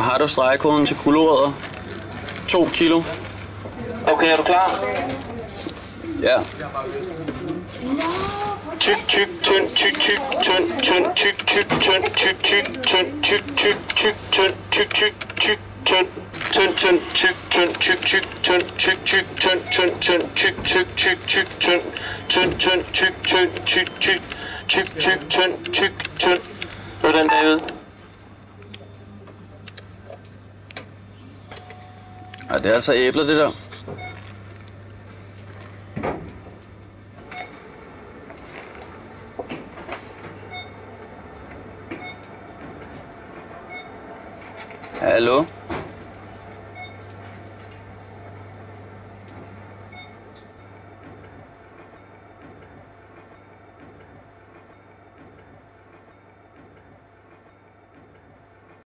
Har du stregekoden til gulerødder? 2 kilo. Okay, er du klar? Ja. Tyk, tyk, tynd, tyk, tyk, tynd, tynd, tyk, tyk, tynd, tyk, tyk, tynd, tyk, tyk, tyk, tynd, tyk, tyk, tyk, tynd, tynd, tynd, tyk, tynd, tyk, tyk, tynd, tyk, tyk, tynd, tynd, tynd, tyk, tyk, tyk, tyk, tynd, tynd, tynd, tyk, tyk, tyk, tyk, tyk, tyk, tynd, tyk, tynd. Det var den, David. Ja, det er altså æbler, det der. Hallo?